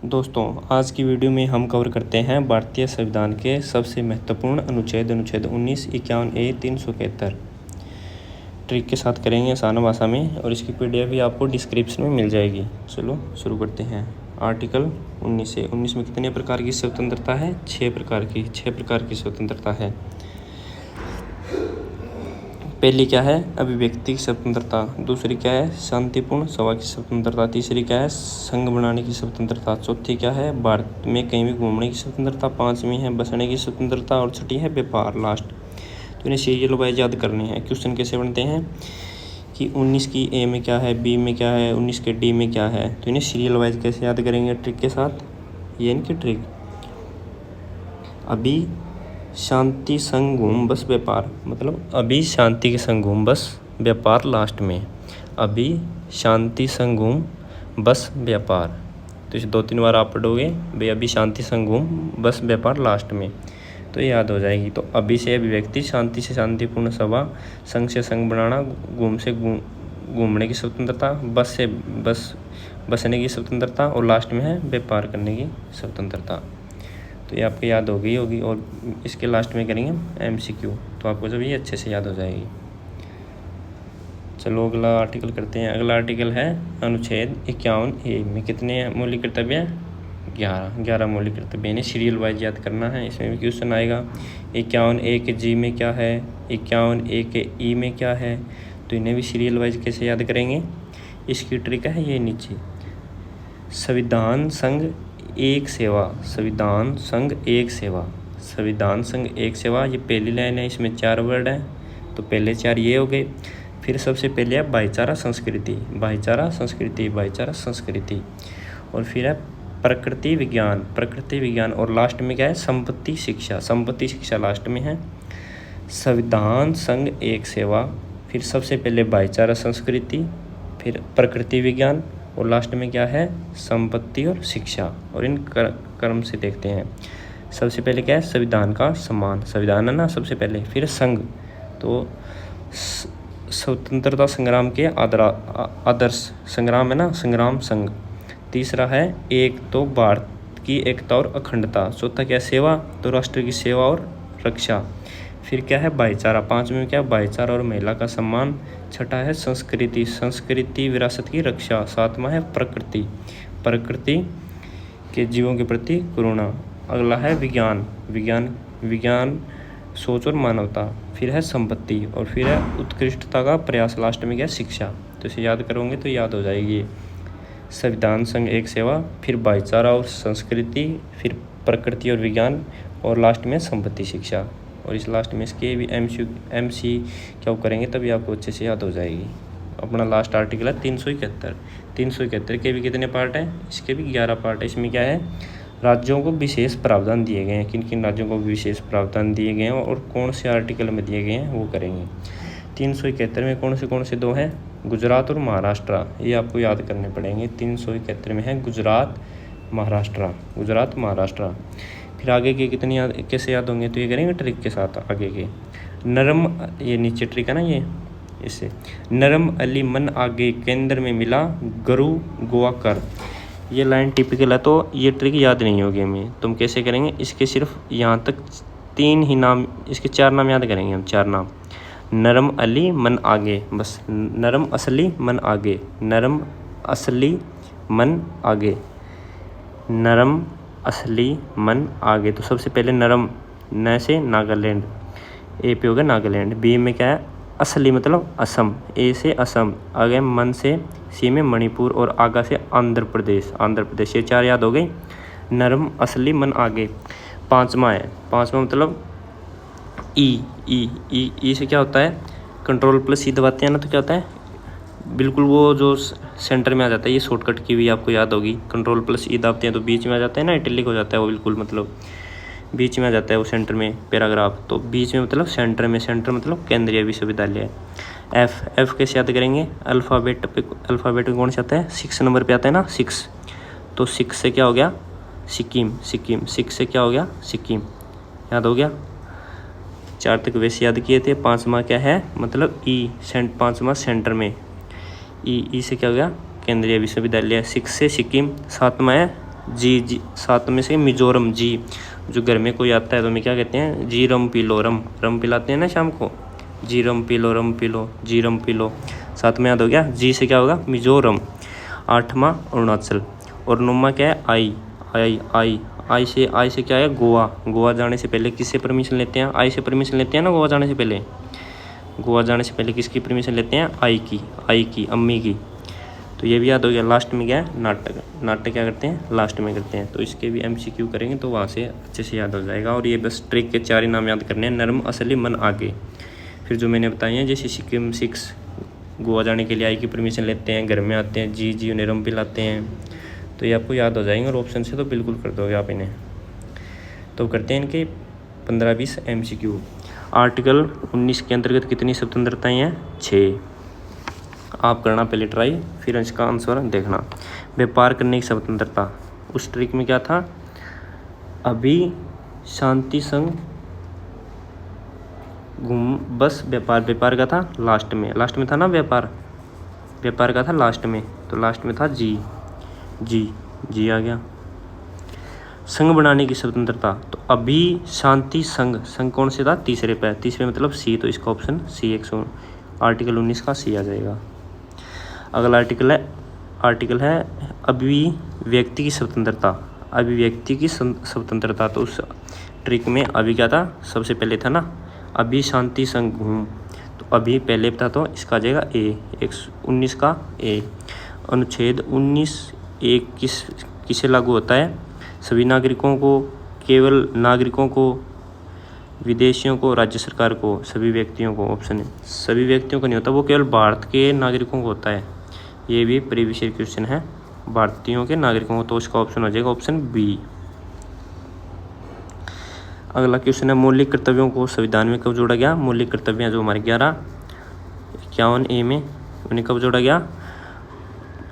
दोस्तों, आज की वीडियो में हम कवर करते हैं भारतीय संविधान के सबसे महत्वपूर्ण अनुच्छेद 19, 51A 371 ट्रिक के साथ करेंगे आसान भाषा में, और इसकी PDF भी आपको डिस्क्रिप्शन में मिल जाएगी। चलो शुरू करते हैं। आर्टिकल 19 में कितने प्रकार की स्वतंत्रता है? 6 प्रकार की स्वतंत्रता है। पहली क्या है? अभिव्यक्ति की स्वतंत्रता। दूसरी क्या है? शांतिपूर्ण सभा की स्वतंत्रता। तीसरी क्या है? संघ बनाने की स्वतंत्रता। चौथी क्या है? भारत में कहीं भी घूमने की स्वतंत्रता। पांचवी है बसने की स्वतंत्रता, और छठी है व्यापार लास्ट। तो इन्हें सीरियल वाइज याद करने हैं। क्वेश्चन कैसे बनते हैं कि 19 की ए में क्या है, बी में क्या है, 19 के डी में क्या है, तो इन्हें सीरियल वाइज कैसे याद करेंगे ट्रिक के साथ, ये इनकी ट्रिक। अभी शांति संग घूम बस व्यापार, मतलब अभी शांति के संग घूम बस व्यापार लास्ट में। अभी शांति संग घूम बस व्यापार, तो इसे 2-3 बार आप पढ़ोगे भाई, अभी शांति संग घूम बस व्यापार लास्ट में, तो ये याद हो जाएगी। तो अभी से अभिव्यक्ति, शांति से शांतिपूर्ण सभा, संघ से संघ बनाना, घूम से घूमने की स्वतंत्रता, बस से बसने की स्वतंत्रता, और लास्ट में है व्यापार करने की स्वतंत्रता। तो ये आपको याद हो गई होगी, और इसके लास्ट में करेंगे MCQ, तो आपको जब ये अच्छे से याद हो जाएगी। चलो अगला आर्टिकल करते हैं। अगला आर्टिकल है अनुच्छेद 51A में कितने मौलिक कर्तव्य हैं? 11 मौलिक कर्तव्य। इन्हें सीरियल वाइज याद करना है। इसमें भी क्वेश्चन आएगा 51A के G में क्या है, 51A के E में क्या है, तो इन्हें भी सीरियल वाइज कैसे याद करेंगे, इसकी ट्रिक है ये नीचे। संविधान संघ एक सेवा, संविधान संघ एक सेवा, संविधान संघ एक सेवा, ये पहली लाइन है। इसमें 4 वर्ड हैं, तो पहले 4 ये हो गए। फिर सबसे पहले है भाईचारा संस्कृति, भाईचारा संस्कृति, भाईचारा संस्कृति, और फिर है प्रकृति विज्ञान, और लास्ट में क्या है? संपत्ति शिक्षा लास्ट में है। संविधान संघ एक सेवा, फिर सबसे पहले भाईचारा संस्कृति, फिर प्रकृति विज्ञान, और लास्ट में क्या है? संपत्ति और शिक्षा। और इन क्रम से देखते हैं। सबसे पहले क्या है? संविधान का सम्मान, संविधान है ना सबसे पहले। फिर संघ, तो स्वतंत्रता संग्राम के आदर्श, संग्राम है ना, संग्राम संघ। तीसरा है एक, तो भारत की एकता और अखंडता। चौथा क्या है? सेवा, तो राष्ट्र की सेवा और रक्षा। फिर क्या है? भाईचारा। पांचवें में क्या है? भाईचारा और महिला का सम्मान। छठा है संस्कृति विरासत की रक्षा। सातवां है प्रकृति के जीवों के प्रति करुणा। अगला है विज्ञान सोच और मानवता। फिर है संपत्ति, और फिर है उत्कृष्टता का प्रयास। लास्ट में क्या है? शिक्षा। तो इसे याद करोगे तो याद हो जाएगी। संविधान संघ एक सेवा, फिर भाईचारा और संस्कृति, फिर प्रकृति और विज्ञान, और लास्ट में संपत्ति शिक्षा। और इस लास्ट में इसके भी MC क्या करेंगे तभी आपको अच्छे से याद हो जाएगी। अपना लास्ट आर्टिकल है 371 के भी कितने पार्ट हैं? इसके भी 11 पार्ट है। इसमें क्या है? राज्यों को विशेष प्रावधान दिए गए हैं, किन किन राज्यों को विशेष प्रावधान दिए गए हैं और कौन से आर्टिकल में दिए गए हैं वो करेंगे। 371 में कौन से 2 हैं? गुजरात और महाराष्ट्र, ये आपको याद करने पड़ेंगे। 371 में है गुजरात महाराष्ट्र। फिर आगे के कितनी कैसे याद होंगे, तो ये करेंगे ट्रिक के साथ। आगे के नरम, ये नीचे ट्रिक है ना, ये इससे नरम अली मन आगे केंद्र में मिला गरु गोवा कर, ये लाइन टिपिकल है, तो ये ट्रिक याद नहीं होगी हमें। तुम कैसे करेंगे? इसके सिर्फ यहाँ तक 3 ही नाम, इसके 4 नाम याद करेंगे हम। 4 नाम: नरम अली मन आगे, बस नरम असली मन आगे, नरम असली मन आगे, नरम असली मन आगे। तो सबसे पहले नरम, न से नागालैंड, ए पे हो गया नागालैंड। बी में क्या है? असली मतलब असम, ए से असम। आगे मन से सी में मणिपुर, और आगा से आंध्र प्रदेश। ये 4 याद हो गई। नरम असली मन आगे। पांचवा मतलब ई से क्या होता है? Ctrl+C दबाते हैं ना, तो क्या होता है? बिल्कुल वो जो सेंटर में आ जाता है, ये शॉर्टकट की भी आपको याद होगी। Ctrl+E दबाते हैं तो बीच में आ जाता है ना, इटैलिक हो जाता है वो, बिल्कुल मतलब बीच में आ जाता है वो सेंटर में पैराग्राफ। तो बीच में मतलब सेंटर मतलब केंद्रीय विश्वविद्यालय। एफ कैसे याद करेंगे? अल्फ़ाबेट में कौन सा आता है? 6 नंबर पे आता है ना, 6। तो 6 से क्या हो गया? सिक्किम। 6 से क्या हो गया? सिक्किम। याद हो गया। 4 तक वैसे याद किए थे। 5वां क्या है? मतलब ई, 5वां सेंटर में। ई से क्या हो गया? केंद्रीय विश्वविद्यालय। 6 से सिक्किम। 7वां है जी जी, सात में से मिजोरम जी। जो घर में कोई आता है तो हमें क्या कहते हैं, जी रम पी लो, रम रम पिलाते हैं ना शाम को, जी रम पी लो, रम पी लो, जी रम पी लो। सात में याद हो गया, जी से क्या होगा मिजोरम। आठवां अरुणाचल। और नौवां क्या है आई, आई आई आई से क्या है गोवा। गोवा जाने से पहले किससे परमिशन लेते हैं, आई से परमिशन लेते हैं ना गोवा जाने से पहले। गोवा जाने से पहले किसकी परमिशन लेते हैं, आई की अम्मी की। तो ये भी याद हो गया। लास्ट में क्या है नाटक, नाटक क्या करते हैं लास्ट में करते हैं। तो इसके भी MCQ करेंगे तो वहाँ से अच्छे से याद हो जाएगा। और ये बस ट्रिक के 4 ही नाम याद करने हैं, नर्म असली मन आगे। फिर जो मैंने बताई हैं जैसे सिक्किम 6 गोवा जाने के लिए आई की परमिशन लेते हैं, घर में आते हैं जी जी नरम पिलाते हैं। तो ये आपको याद हो जाएंगे और ऑप्शन से तो बिल्कुल कर दोगे आप इन्हें। तो करते हैं इनके 15-20 MCQ। आर्टिकल 19 के अंतर्गत कितनी स्वतंत्रताएँ हैं, 6। आप करना पहले ट्राई, फिर इसका आंसर देखना। व्यापार करने की स्वतंत्रता, उस ट्रिक में क्या था, अभी शांति संघ घूम बस व्यापार, व्यापार का था लास्ट में था ना व्यापार, व्यापार का था लास्ट में, तो लास्ट में था जी जी आ गया। संघ बनाने की स्वतंत्रता, तो अभी शांति संघ, संघ कौन से था, तीसरे पे, तीसरे मतलब सी, तो इसका ऑप्शन सी, आर्टिकल 19 का सी आ जाएगा। अगला आर्टिकल है अभिव्यक्ति की स्वतंत्रता, अभिव्यक्ति की स्वतंत्रता। तो उस ट्रिक में अभी क्या था, सबसे पहले था ना अभी शांति संघ घूम, तो अभी पहले था तो इसका आ जाएगा ए, 119 का ए। अनुच्छेद 19(1) किसे लागू होता है, सभी नागरिकों को, केवल नागरिकों को, विदेशियों को, राज्य सरकार को, सभी व्यक्तियों को। ऑप्शन है सभी व्यक्तियों को नहीं होता, वो केवल भारत के नागरिकों को होता है। ये भी प्रीवियस ईयर क्वेश्चन है, भारतीयों के नागरिकों को, तो इसका ऑप्शन हो जाएगा ऑप्शन बी। अगला क्वेश्चन है मौलिक कर्तव्यों को संविधान में कब जोड़ा गया, मौलिक कर्तव्य जो हमारे 1151 में उन्हें कब जोड़ा गया,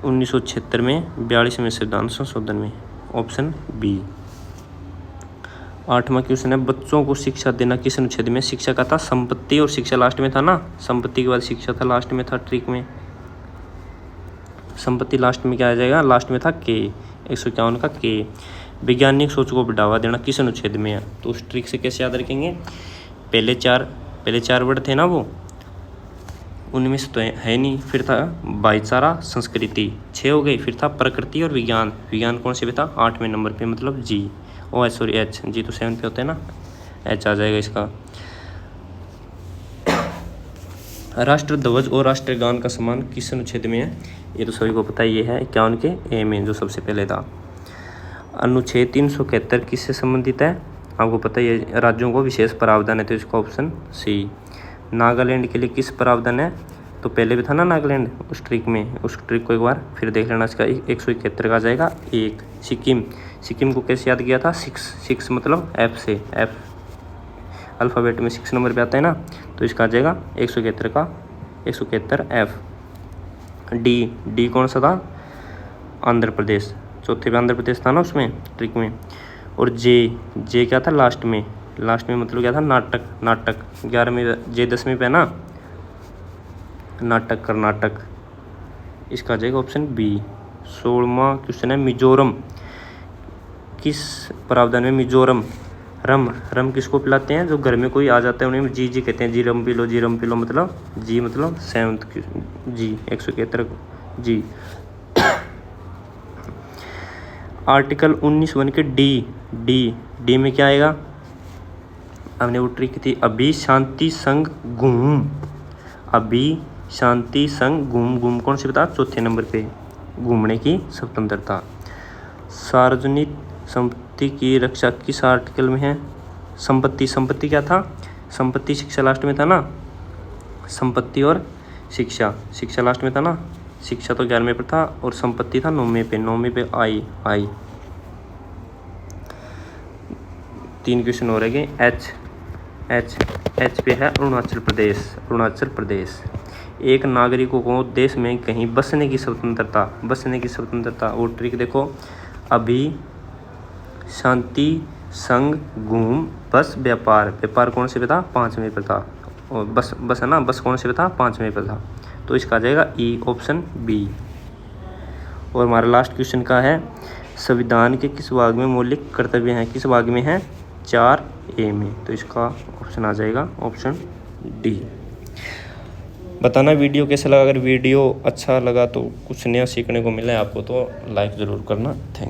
1976 में, 42वें संविधान संशोधन में, ऑप्शन बी। 8वां क्वेश्चन है बच्चों को शिक्षा देना किस अनुच्छेद में, शिक्षा का था संपत्ति और शिक्षा लास्ट में था ना, संपत्ति के बाद शिक्षा था लास्ट में था ट्रिक में, संपत्ति लास्ट में क्या आ जाएगा, लास्ट में था के, 151 का के। वैज्ञानिक सोच को बढ़ावा देना किस अनुच्छेद में है, तो उस ट्रिक से कैसे याद रखेंगे, पहले चार वर्ड थे ना वो, उनमें से तो है नहीं, फिर था भाईचारा संस्कृति 6 हो गई, फिर था प्रकृति और विज्ञान, विज्ञान कौन से पे था 8वें नंबर पे, मतलब जी, एच, जी तो 7 पे होते हैं ना, एच आ जाएगा इसका। राष्ट्र ध्वज और राष्ट्रगान का सम्मान किस अनुच्छेद में है, ये तो सभी को पता ही है, 51 के ए में जो सबसे पहले था। अनुच्छेद 371 किससे संबंधित है, आपको पता ही है, राज्यों को विशेष प्रावधान है, तो इसका ऑप्शन सी। नागालैंड के लिए किस प्रावधान है, तो पहले भी था ना नागालैंड उस ट्रिक में, उस ट्रिक को एक बार फिर देख लेना, इसका 171 का आ जाएगा 1। सिक्किम को कैसे याद किया था, 6 मतलब एफ से, एफ अल्फ़ाबेट में 6 नंबर पे आता है ना, तो इसका आ जाएगा 171 का 171 एफ। डी कौन सा था, आंध्र प्रदेश, चौथे पे आंध्र प्रदेश था ना उसमें ट्रिक में। और जे क्या था लास्ट में मतलब क्या था, नाटक 11वें, जे 10वें पे है ना, नाटक कर्नाटक, इसका आ जाएगा ऑप्शन बी। 16वां क्वेश्चन है मिजोरम किस प्रावधान में, मिजोरम रम किसको पिलाते हैं, जो घर में कोई आ जाता है उन्हें जी कहते हैं, जी रम पी लो, मतलब जी मतलब 7th जी, 171 जी। आर्टिकल 19(1) के डी में क्या आएगा, हमने वो ट्रिक थी, अभी शांति संघ घूम, अभी शांति संघ घूम कौन से बता, चौथे नंबर पे, घूमने की स्वतंत्रता। सार्वजनिक संपत्ति की रक्षा किस आर्टिकल में है, संपत्ति क्या था, संपत्ति शिक्षा लास्ट में था ना, संपत्ति और शिक्षा लास्ट में था ना, शिक्षा तो 11वें पर था और संपत्ति था 9वें पे आई। 3 क्वेश्चन हो रह गए। एच पे है अरुणाचल प्रदेश। एक नागरिकों को देश में कहीं बसने की स्वतंत्रता, वो ट्रिक देखो, अभी शांति संघ घूम बस व्यापार कौन से पे था, 5वें पर था, और बस है ना, बस कौन से पे था, 5वें पर था, तो इसका आ जाएगा ई, ऑप्शन बी। और हमारा लास्ट क्वेश्चन का है संविधान के किस भाग में मौलिक कर्तव्य हैं? किस भाग में है? 4A में। तो इसका ऑप्शन आ जाएगा ऑप्शन डी। बताना वीडियो कैसा लगा। अगर वीडियो अच्छा लगा तो कुछ नया सीखने को मिला है आपको तो लाइक ज़रूर करना। Thank you.